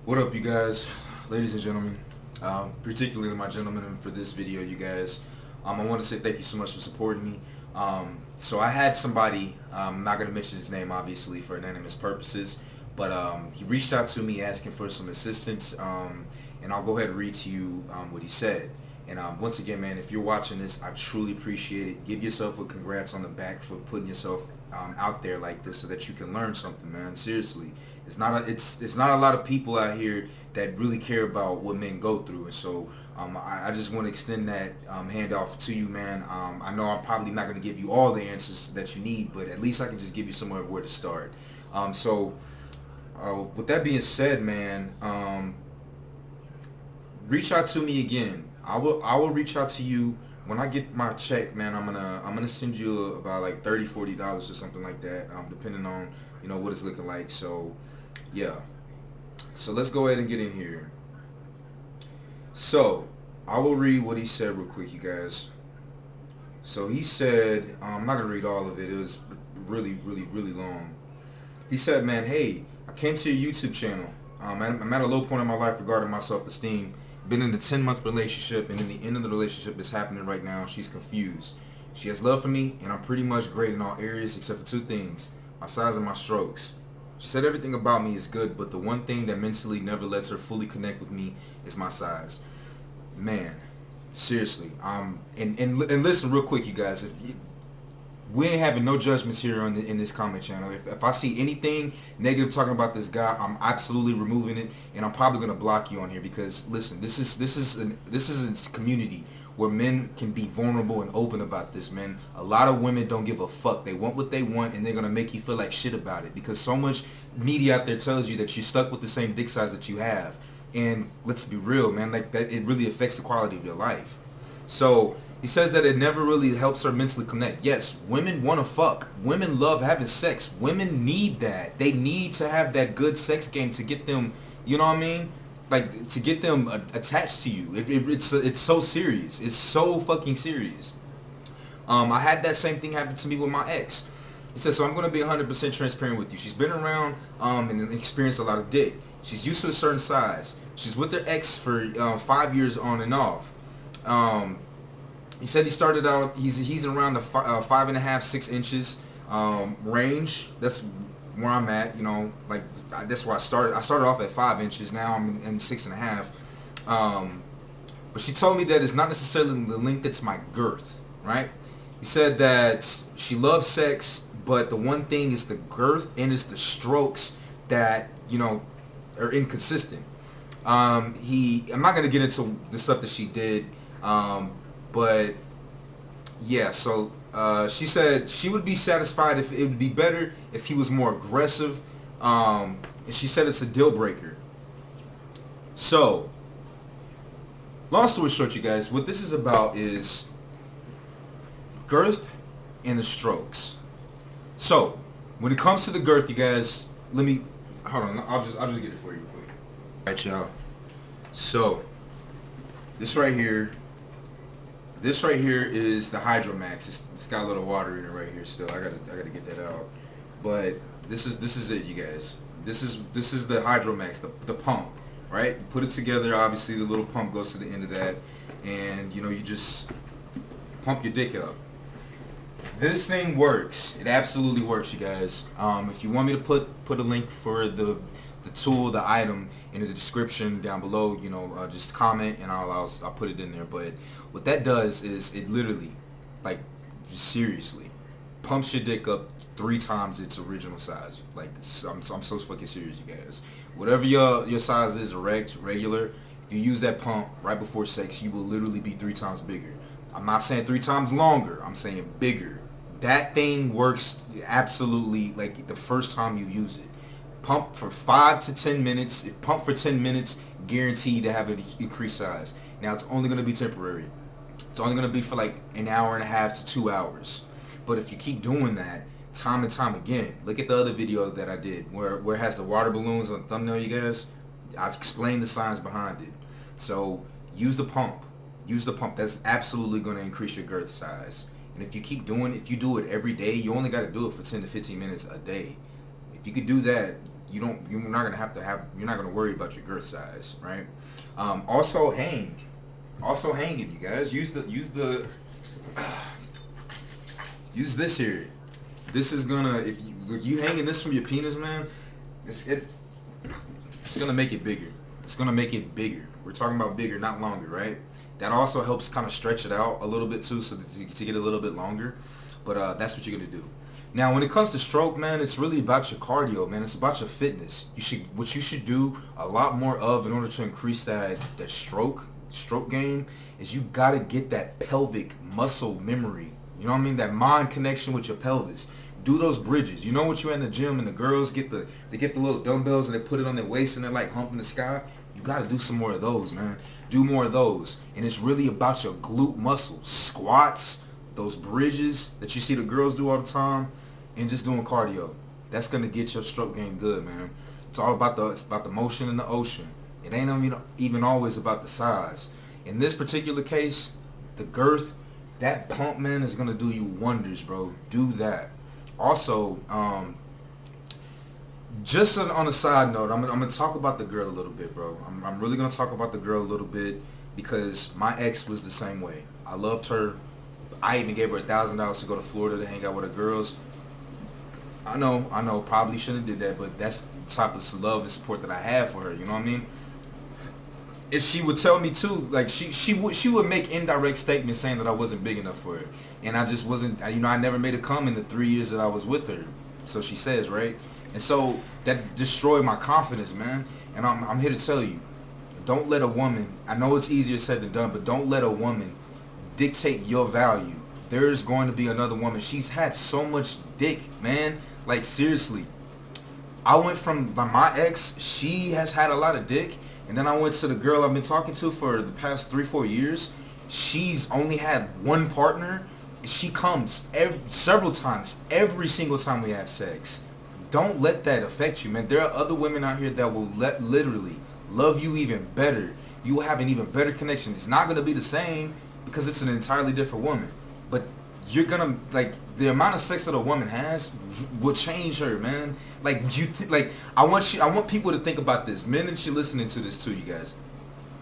What up, you guys, ladies and gentlemen, particularly my gentlemen for this video, you guys. I want to say thank you so much for supporting me. So I had somebody, I'm not going to mention his name obviously for anonymous purposes, but he reached out to me asking for some assistance, and I'll go ahead and read to you what he said. And once again, man, if you're watching this, I truly appreciate it. Give yourself a congrats on the back for putting yourself out there like this so that you can learn something, man. Seriously, it's not a lot of people out here that really care about what men go through, and so I just want to extend that handoff to you, man. I know I'm probably not going to give you all the answers that you need, but at least I can just give you somewhere where to start. With that being said, man, reach out to me again. I will reach out to you when I get my check, man. I'm gonna send you about like $30-$40 or something like that, depending on what it's looking like. So yeah, so let's go ahead and get in here. So I will read what he said real quick, you guys. So he said, I'm not gonna read all of it. It was really long. He said, man, hey, I came to your YouTube channel. I'm at a low point in my life regarding my self-esteem. Been in a 10-month relationship, and in the end of the relationship is happening right now. She's confused. She has love for me, and I'm pretty much great in all areas except for two things: my size and my strokes. She said everything about me is good, but the one thing that mentally never lets her fully connect with me is my size. Man, seriously. And listen real quick, you guys. We ain't having no judgments here in this comment channel. If I see anything negative talking about this guy, I'm absolutely removing it, and I'm probably gonna block you on here because listen, this is a community where men can be vulnerable and open about this, man. A lot of women don't give a fuck. They want what they want, and they're gonna make you feel like shit about it because so much media out there tells you that you're stuck with the same dick size that you have. And let's be real, man, like that, it really affects the quality of your life. So he says that it never really helps her mentally connect. Yes, women want to fuck. Women love having sex. Women need that. They need to have that good sex game to get them, you know what I mean? Like, to get them attached to you. It's so serious. It's so fucking serious. I had that same thing happen to me with my ex. He says, so I'm going to be 100% transparent with you. She's been around and experienced a lot of dick. She's used to a certain size. She's with her ex for 5 years on and off. He said he started out, he's around the 5.5, 6 inches range. That's where I'm at, like that's where I started. I started off at 5 inches. Now I'm in 6.5. But she told me that it's not necessarily the length, it's my girth, right? He said that she loves sex, but the one thing is the girth and it's the strokes that, are inconsistent. I'm not going to get into the stuff that she did, but yeah, so she said she would be satisfied if it would be better if he was more aggressive, and she said it's a deal breaker. So long story short, you guys, what this is about is girth and the strokes. So when it comes to the girth, you guys, hold on, I'll just get it for you real quick. Alright, y'all, so this right here is the Hydromax. It's got a little water in it right here still. I gotta get that out. But this is it, you guys. This is the Hydromax, the pump, right? You put it together. Obviously, the little pump goes to the end of that, and you just pump your dick up. This thing works. It absolutely works, you guys. If you want me to put a link for the tool, the item, in the description down below, just comment and I'll put it in there. But what that does is it literally, like, seriously pumps your dick up 3 times its original size. Like, I'm so fucking serious, you guys. Whatever your size is, erect, regular, if you use that pump right before sex, you will literally be 3 times bigger. I'm not saying 3 times longer, I'm saying bigger. That thing works absolutely like the first time you use it. Pump for 5 to 10 minutes. If pump for 10 minutes, guaranteed to have an increased size. Now, it's only going to be temporary. It's only going to be for like an hour and a half to 2 hours. But if you keep doing that time and time again, look at the other video that I did where it has the water balloons on the thumbnail, you guys. I explained the science behind it. So use the pump. Use the pump. That's absolutely going to increase your girth size. And if you do it every day, you only got to do it for 10 to 15 minutes a day. If you could do that, you're not gonna you're not gonna worry about your girth size, right? Also hang. Also hanging, you guys. Use this here. This is gonna, if you hanging this from your penis, man, it's gonna make it bigger. It's gonna make it bigger. We're talking about bigger, not longer, right? That also helps kind of stretch it out a little bit too, so to get a little bit longer. But that's what you're gonna do. Now, when it comes to stroke, man, it's really about your cardio, man. It's about your fitness. What you should do a lot more of in order to increase that stroke game is you gotta get that pelvic muscle memory. You know what I mean? That mind connection with your pelvis. Do those bridges. You know what you're in the gym and the girls get the little dumbbells and they put it on their waist and they're like humping the sky. You gotta do some more of those, man. Do more of those. And it's really about your glute muscles. Squats, those bridges that you see the girls do all the time, and just doing cardio. That's gonna get your stroke game good, man. It's all about the motion in the ocean. It ain't even always about the size. In this particular case, the girth, that pump, man, is gonna do you wonders, bro. Do that. Also, just on a side note, I'm gonna talk about the girl a little bit, bro. I'm really gonna talk about the girl a little bit because my ex was the same way. I loved her. I even gave her $1,000 to go to Florida to hang out with her girls. I know, probably shouldn't have did that, but that's the type of love and support that I have for her. You know what I mean? And she would tell me too, like she would make indirect statements saying that I wasn't big enough for her, and I just wasn't. You know, I never made a come in the 3 years that I was with her. So she says, right? And so that destroyed my confidence, man. And I'm here to tell you, don't let a woman. I know it's easier said than done, but don't let a woman dictate your value. There's going to be another woman. She's had so much dick, man. Like seriously, I went from my ex. She has had a lot of dick. And then I went to the girl I've been talking to for the past 3-4 years. She's only had one partner. She comes several times, every single time we have sex. Don't let that affect you, man. There are other women out here that will literally love you even better. You will have an even better connection. It's not going to be the same because it's an entirely different woman. But you're gonna, like, the amount of sex that a woman has will change her, man. Like I want people to think about this. Men that you're listening to this too, you guys.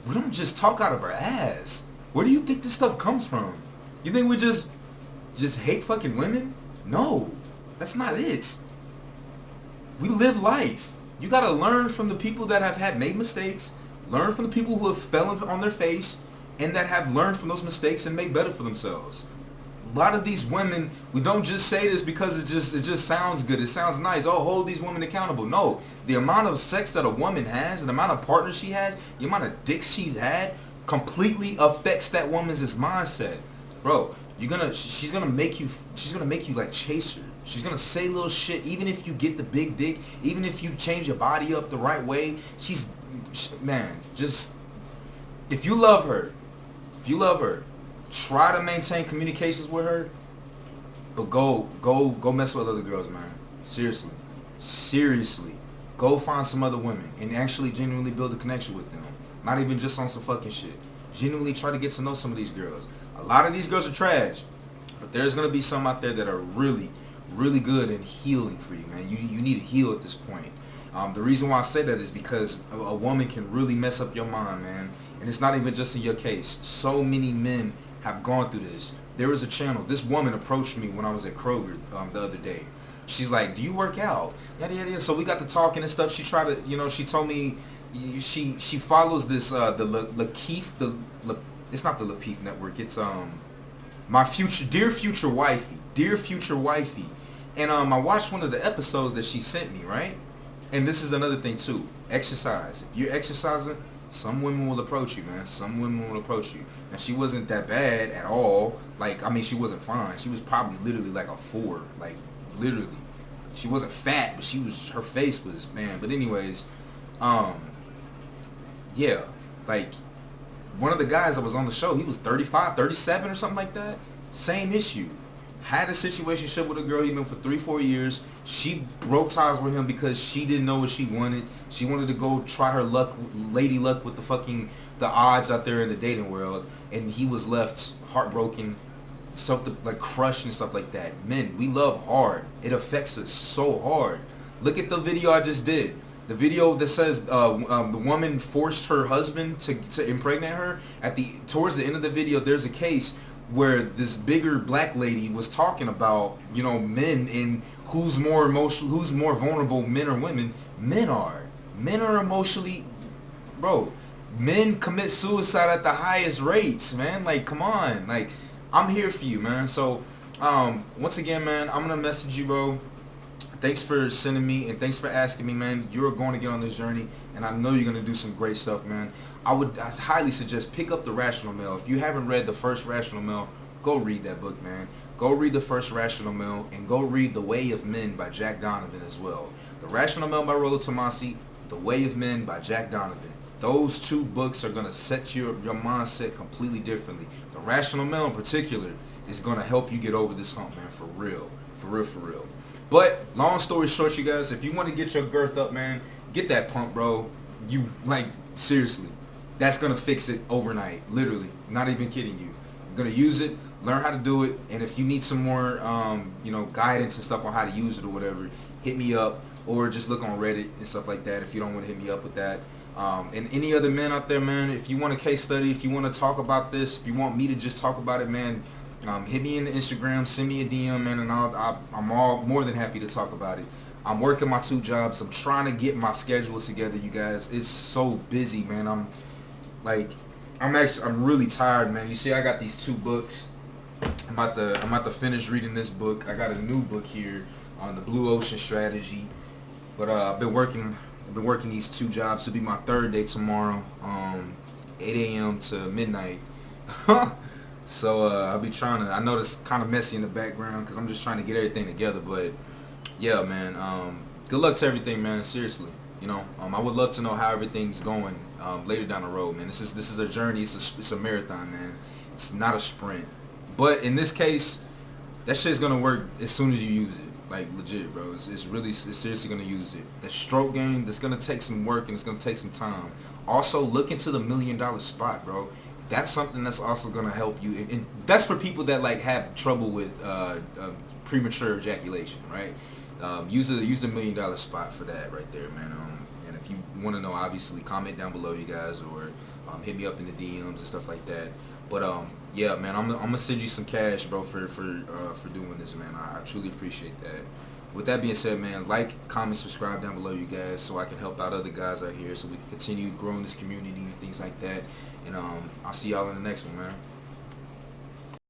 We don't just talk out of our ass. Where do you think this stuff comes from? You think we just hate fucking women? No, that's not it. We live life. You gotta learn from the people that have made mistakes. Learn from the people who have fallen on their face and that have learned from those mistakes and made better for themselves. A lot of these women, we don't just say this because it just sounds good. It sounds nice. Oh, hold these women accountable. No, the amount of sex that a woman has, the amount of partners she has, the amount of dicks she's had, completely affects that woman's mindset, bro. She's gonna make you like chase her. She's gonna say little shit, even if you get the big dick, even if you change your body up the right way. Man, just if you love her, try to maintain communications with her, but go mess with other girls, man. Seriously, go find some other women and actually genuinely build a connection with them. Not even just on some fucking shit. Genuinely try to get to know some of these girls. A lot of these girls are trash, but there's gonna be some out there that are really, really good in healing for you, man. You need to heal at this point. The reason why I say that is because a woman can really mess up your mind, man. And it's not even just in your case. So many men have gone through this. There was a channel. This woman approached me when I was at Kroger the other day. She's like, "Do you work out?" Yeah. So we got to talking and stuff. She tried to, she told me she follows this it's not the Lapeef network. It's my dear future wifey. And I watched one of the episodes that she sent me, right? And this is another thing too. Exercise. If you're exercising, some women will approach you, man. Some women will approach you. And she wasn't that bad at all. Like, I mean, she wasn't fine. She was probably literally like a 4. Like, literally. She wasn't fat, but her face was, man. But anyways, yeah. Like, one of the guys that was on the show, he was 35, 37 or something like that. Same issue. Had a situationship with a girl he'd been for 3-4 years. She broke ties with him because she didn't know what she wanted. She wanted to go try her lady luck with the odds out there in the dating world, and he was left heartbroken, crushed and stuff like that. Men, we love hard. It affects us so hard. Look at the video I just did. The video that says the woman forced her husband to impregnate her. Towards the end of the video, there's a case where this bigger black lady was talking about, you know, men and who's more emotional, who's more vulnerable, men or women. Men are emotionally, bro. Men commit suicide at the highest rates, man. Like, come on, like, I'm here for you, man. So, once again, man, I'm gonna message you, bro. Thanks for sending me and thanks for asking me, man. You're going to get on this journey, and I know you're going to do some great stuff, man. I highly suggest pick up The Rational Male. If you haven't read The First Rational Male, go read that book, man. Go read The First Rational Male, and go read The Way of Men by Jack Donovan as well. The Rational Male by Rollo Tomasi, The Way of Men by Jack Donovan. Those two books are going to set your mindset completely differently. The Rational Male in particular is going to help you get over this hump, man, for real. For real, for real. But long story short, you guys, if you want to get your girth up, man, get that pump, bro. You, like, seriously, that's gonna fix it overnight. Literally, not even kidding you. You're gonna use it, learn how to do it, and if you need some more, you know, guidance and stuff on how to use it or whatever, hit me up or just look on Reddit and stuff like that. If you don't want to hit me up with that. And any other men out there, man, if you want a case study, if you want to talk about this, if you want me to just talk about it, man. Hit me in the Instagram, send me a DM, man, and I'm all more than happy to talk about it. I'm working my 2 jobs. I'm trying to get my schedule together, you guys. It's so busy, man. I'm really tired, man. You see, I got these 2 books. I'm about to finish reading this book. I got a new book here on the Blue Ocean strategy. But I've been working these 2 jobs. It'll be my 3rd day tomorrow, 8 a.m. to midnight. So I'll be trying to. I know it's kind of messy in the background because I'm just trying to get everything together. But yeah, man. Good luck to everything, man. Seriously, you know. I would love to know how everything's going later down the road, man. This is a journey. It's a marathon, man. It's not a sprint. But in this case, that shit's gonna work as soon as you use it. Like, legit, bro. It's seriously gonna use it. The stroke game, that's gonna take some work and it's gonna take some time. Also, look into the $1 million spot, bro. That's something that's also gonna help you, and that's for people that like have trouble with premature ejaculation, right? Use the $1 million spot for that right there, man. And if you want to know, obviously, comment down below, you guys, or hit me up in the DMs and stuff like that. But yeah, man, I'm gonna send you some cash, bro, for doing this, man. I truly appreciate that. With that being said, man, like, comment, subscribe down below, you guys, so I can help out other guys out here, so we can continue growing this community and things like that. And I'll see y'all in the next one, man.